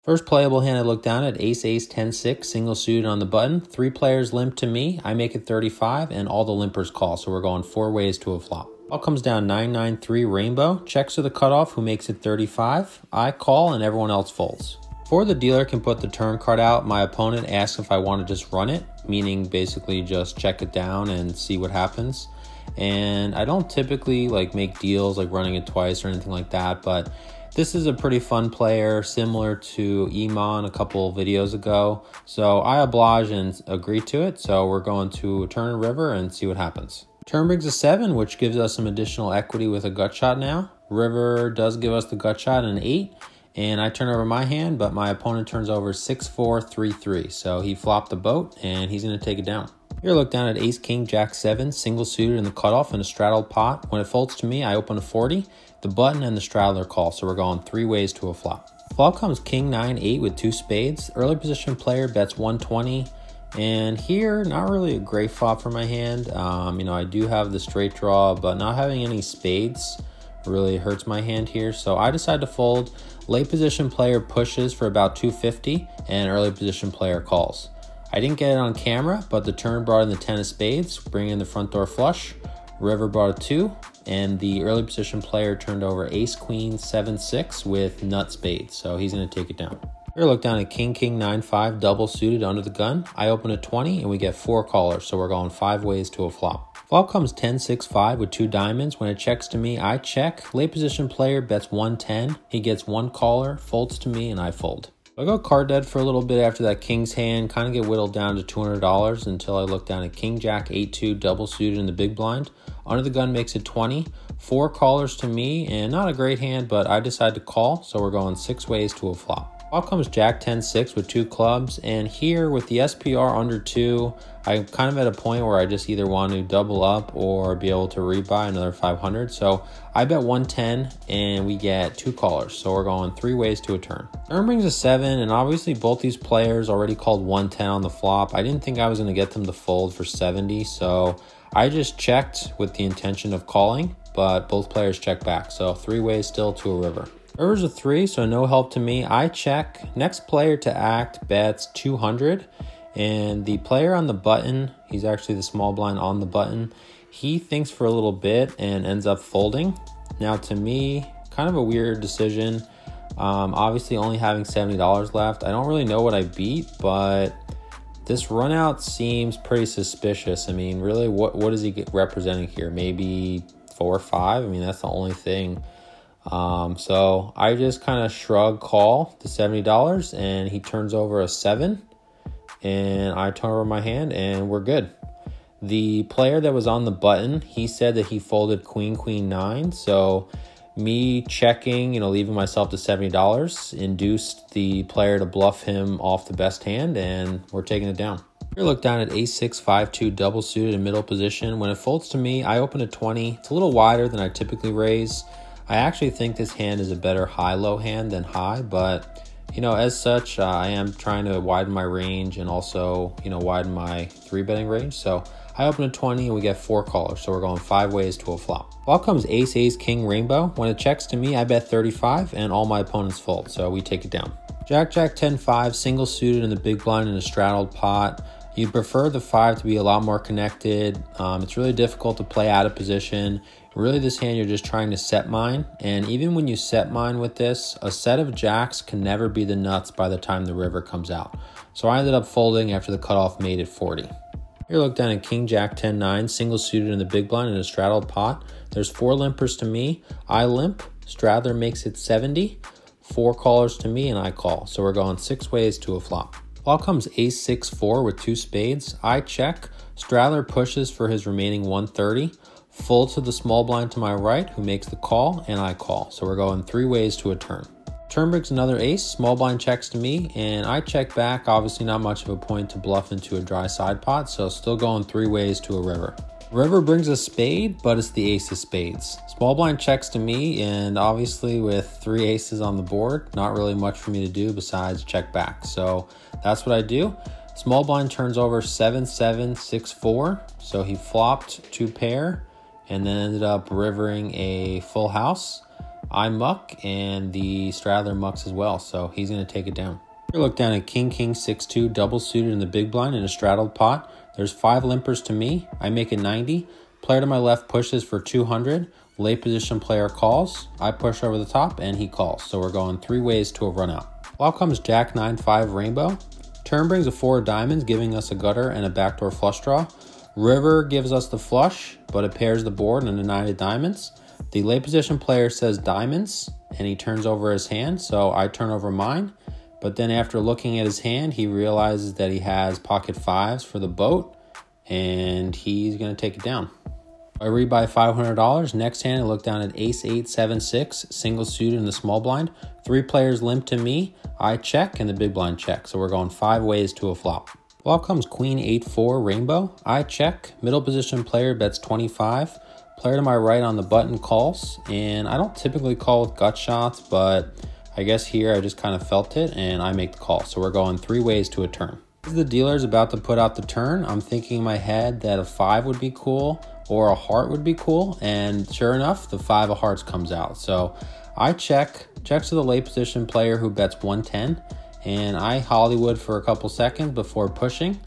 First playable hand I look down at, ace, 10-6, single suited on the button. 3 players limp to me. I make it 35, and all the limpers call, so we're going 4 ways to a flop. All comes down 9-9-3 rainbow. Checks to the cutoff, who makes it 35. I call, and everyone else folds. Before the dealer can put the turn card out, my opponent asks if I want to just run it, meaning basically just check it down and see what happens. And I don't typically make deals like running it twice or anything like that, but this is a pretty fun player, similar to Iman a couple of videos ago. So I oblige and agree to it. So we're going to turn river and see what happens. Turn brings a 7, which gives us some additional equity with a gut shot now. River does give us the gut shot and an 8. And I turn over my hand, but my opponent turns over 6-4, 3-3. So he flopped the boat and he's going to take it down. Here, look down at ace, king, jack, 7, single suited in the cutoff and a straddled pot. When it folds to me, I open a 40. The button and the straddler call, so we're going 3 ways to a flop. Flop comes king, 9, 8 with 2 spades. Early position player bets 120. And here, not really a great flop for my hand. I do have the straight draw, but not having any spades really hurts my hand here. So I decide to fold. Late position player pushes for about 250, and early position player calls. I didn't get it on camera, but the turn brought in the 10 of spades, bringing in the front door flush. River brought a 2, and the early position player turned over ace, queen, 7-6 with nut spades, so he's going to take it down. Here, look down at king, king, 9-5, double suited under the gun. I open a 20, and we get 4 callers, so we're going 5 ways to a flop. Flop comes 10-6-5 with 2 diamonds. When it checks to me, I check. Late position player bets 110. He gets 1 caller, folds to me, and I fold. I go card dead for a little bit after that king's hand, kind of get whittled down to $200 until I look down at king, jack, 8-2, double suited in the big blind. Under the gun makes it 20. 4 callers to me, and not a great hand, but I decide to call, so we're going 6 ways to a flop. Flop comes jack, 10-6 with 2 clubs, and here with the SPR under 2, I'm kind of at a point where I just either want to double up or be able to rebuy another 500. So I bet 110 and we get 2 callers. So we're going 3 ways to a turn. Turn brings a 7, and obviously both these players already called 110 on the flop. I didn't think I was going to get them to fold for 70, so I just checked with the intention of calling, but both players check back. So 3 ways still to a river. River's a 3, so no help to me. I check. Next player to act bets 200. And the player on the button, he's actually the small blind on the button, he thinks for a little bit and ends up folding. Now to me, kind of a weird decision. Obviously only having $70 left. I don't really know what I beat, but this run out seems pretty suspicious. I mean, really, what is he representing here? Maybe 4 or 5? I mean, that's the only thing. So I just kind of shrug call the $70 and he turns over a 7. And I turn over my hand and we're good. The player that was on the button, he said that he folded queen, queen, 9. So me checking, leaving myself to $70 induced the player to bluff him off the best hand, and we're taking it down. Here, look down at ace, 6, 5-2 double suited in middle position. When it folds to me, I open a 20. It's a little wider than I typically raise. I actually think this hand is a better high-low hand than high, but as such, I am trying to widen my range and also, widen my 3-betting range. So I open a 20 and we get 4 callers. So we're going 5 ways to a flop. Flop comes ace, ace, king, rainbow. When it checks to me, I bet 35 and all my opponents fold. So we take it down. Jack, jack, 10-5, single suited in the big blind in a straddled pot. You'd prefer the 5 to be a lot more connected. It's really difficult to play out of position. Really, this hand, you're just trying to set mine. And even when you set mine with this, a set of jacks can never be the nuts by the time the river comes out. So I ended up folding after the cutoff made it 40. Here, look down at king, jack, 10-9, single suited in the big blind in a straddled pot. There's 4 limpers to me. I limp. Straddler makes it 70. 4 callers to me, and I call. So we're going 6 ways to a flop. Flop comes ace, 6, 4 with 2 spades. I check. Straddler pushes for his remaining 130. Fold to the small blind to my right, who makes the call, and I call. So we're going 3 ways to a turn. Turn brings another ace. Small blind checks to me, and I check back. Obviously not much of a point to bluff into a dry side pot, so still going 3 ways to a river. River brings a spade, but it's the ace of spades. Small blind checks to me, and obviously with 3 aces on the board, not really much for me to do besides check back. So that's what I do. Small blind turns over 7-7, 6-4. So he flopped 2 pair and then ended up rivering a full house. I muck, and the straddler mucks as well, so he's going to take it down. Here, look down at King, 6-2, double suited in the big blind in a straddled pot. There's 5 limpers to me. I make it 90. Player to my left pushes for 200. Late position player calls. I push over the top, and he calls. So we're going 3 ways to a run out. Flop comes Jack 9-5 rainbow. Turn brings a 4 of diamonds, giving us a gutter and a backdoor flush draw. River gives us the flush, but it pairs the board and a 9 of diamonds. The late position player says diamonds, and he turns over his hand, so I turn over mine. But then after looking at his hand, he realizes that he has pocket 5s for the boat, and he's going to take it down. I rebuy $500. Next hand, I look down at ace 8, 7, 6, single suited in the small blind. 3 players limp to me. I check, and the big blind check. So we're going 5 ways to a flop. Flop comes queen 8-4 rainbow. I check. Middle position player bets 25. Player to my right on the button calls, and I don't typically call with gut shots, but I guess here I just kind of felt it, and I make the call. So we're going 3 ways to a turn. As the dealer's about to put out the turn, I'm thinking in my head that a 5 would be cool or a heart would be cool, and sure enough, the 5 of hearts comes out. So I checks to the late position player who bets 110, and I Hollywood for a couple seconds before pushing,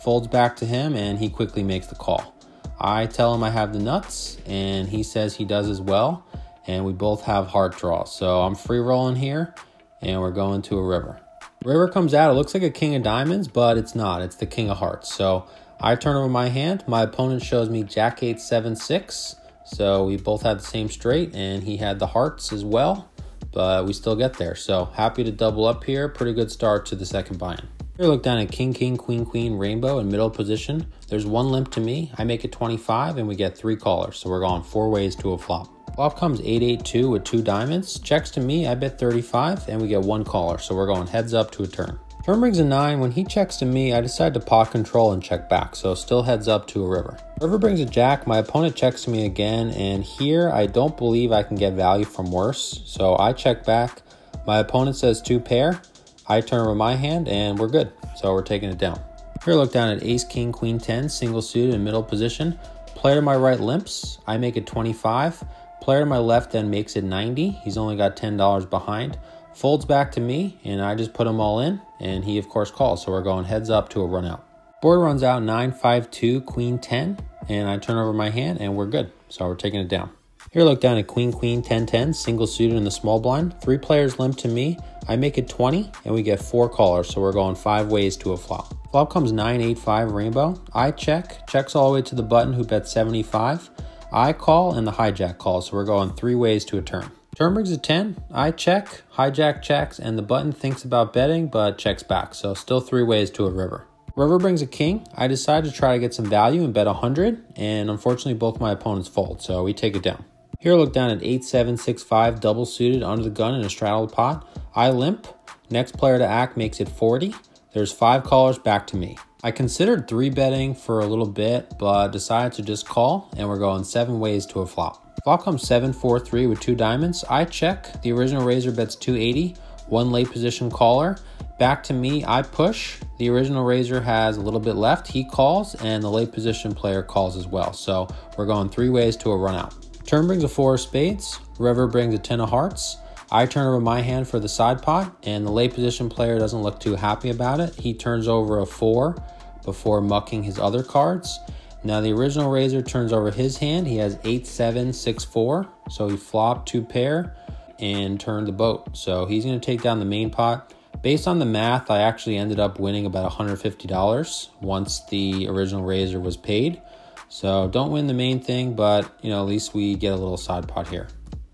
folds back to him, and he quickly makes the call. I tell him I have the nuts, and he says he does as well, and we both have heart draws. So I'm free rolling here, and we're going to a river. River comes out. It looks like a king of diamonds, but it's not. It's the king of hearts. So I turn over my hand. My opponent shows me jack 8, 7, 6. So we both had the same straight, and he had the hearts as well, but we still get there. So happy to double up here. Pretty good start to the second buy-in. Here, look down at king, queen, rainbow in middle position. There's 1 limp to me. I make it 25, and we get 3 callers. So we're going 4 ways to a flop. Flop comes 8-8-2 with 2 diamonds. Checks to me, I bet 35, and we get 1 caller. So we're going heads up to a turn. Turn brings a 9. When he checks to me, I decide to pot control and check back. So still heads up to a river. River brings a jack. My opponent checks to me again, and here I don't believe I can get value from worse. So I check back. My opponent says 2 pair. I turn over my hand, and we're good. So we're taking it down. Here, look down at ace, king, queen 10, single suited in middle position. Player to my right limps. I make it 25. Player to my left then makes it 90. He's only got $10 behind. Folds back to me, and I just put him all in, and he, of course, calls. So we're going heads up to a run out. Board runs out 9-5-2, queen 10, and I turn over my hand, and we're good. So we're taking it down. Here, look down at queen, 10-10, single suited in the small blind. 3 players limp to me. I make it 20, and we get 4 callers, so we're going 5 ways to a flop. Flop comes 9-8-5 rainbow. I checks all the way to the button who bets 75. I call, and the hijack calls, so we're going 3 ways to a turn. Turn brings a 10. I check, hijack checks, and the button thinks about betting, but checks back, so still 3 ways to a river. River brings a king. I decide to try to get some value and bet 100, and unfortunately both my opponents fold, so we take it down. Here, look down at 8-7-6-5, double suited under the gun in a straddled pot. I limp. Next player to act makes it 40. There's 5 callers back to me. I considered 3 betting for a little bit, but decided to just call, and we're going 7 ways to a flop. Flop comes 7-4-3 with 2 diamonds. I check. The original raiser bets 280. 1 late position caller. Back to me, I push. The original raiser has a little bit left. He calls, and the late position player calls as well. So we're going 3 ways to a run out. Turn brings a 4 of spades. River brings a 10 of hearts. I turn over my hand for the side pot, and the late position player doesn't look too happy about it. He turns over a 4 before mucking his other cards. Now the original raiser turns over his hand. He has 8-7-6-4, so he flopped 2 pair and turned the boat. So he's going to take down the main pot. Based on the math, I actually ended up winning about $150 once the original raiser was paid. So don't win the main thing, but at least we get a little side pot here.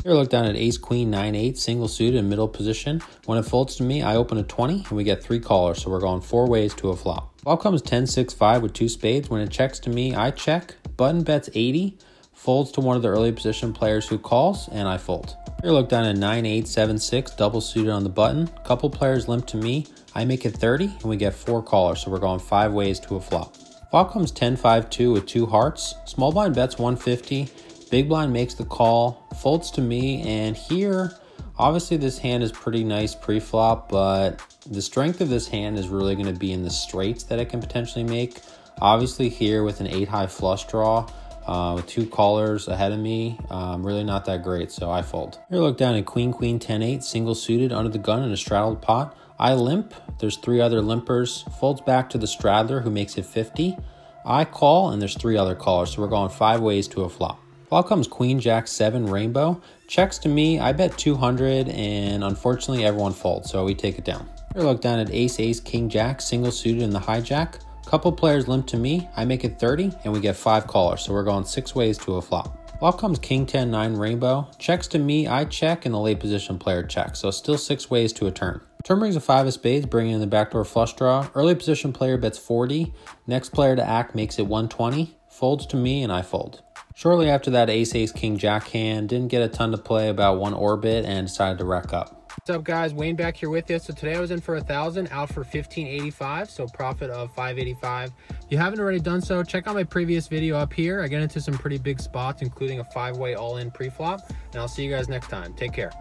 Here, look down at ace, queen, 9-8, single suited in middle position. When it folds to me, I open a 20, and we get 3 callers, so we're going 4 ways to a flop. Flop comes 10-6-5 with 2 spades. When it checks to me, I check. Button bets 80, folds to one of the early position players who calls, and I fold. Here, look down at 9-8-7-6, double suited on the button. Couple players limp to me. I make it 30, and we get 4 callers, so we're going 5 ways to a flop. Flop comes 10-5-2 with 2 hearts. Small blind bets 150. Big blind makes the call, folds to me, and here, obviously this hand is pretty nice pre-flop, but the strength of this hand is really going to be in the straights that it can potentially make. Obviously here with an 8 high flush draw, with 2 callers ahead of me. Really not that great, so I fold. Here look down at queen, queen, 10-8, single suited under the gun in a straddled pot. I limp. There's 3 other limpers. Folds back to the straddler who makes it 50. I call, and there's 3 other callers, so we're going 5 ways to a flop. Flop comes queen, jack, 7, rainbow. Checks to me. I bet 200, and unfortunately everyone folds, so we take it down. Here look down at ace, ace, king, jack, single suited in the hijack. Couple players limp to me. I make it 30, and we get 5 callers, so we're going 6 ways to a flop. Flop comes king, 10, 9, rainbow. Checks to me. I check, and the late position player checks, so still 6 ways to a turn. Turn brings a 5 of spades, bringing in the backdoor flush draw. Early position player bets 40. Next player to act makes it 120. Folds to me, and I fold. Shortly after that ace, ace, king, jack hand, didn't get a ton to play, about 1 orbit, and decided to rack up. What's up, guys? Wayne back here with you. So today I was in for 1,000, out for 1,585, so profit of 585. If you haven't already done so, check out my previous video up here. I get into some pretty big spots, including a 5-way all-in pre-flop, and I'll see you guys next time. Take care.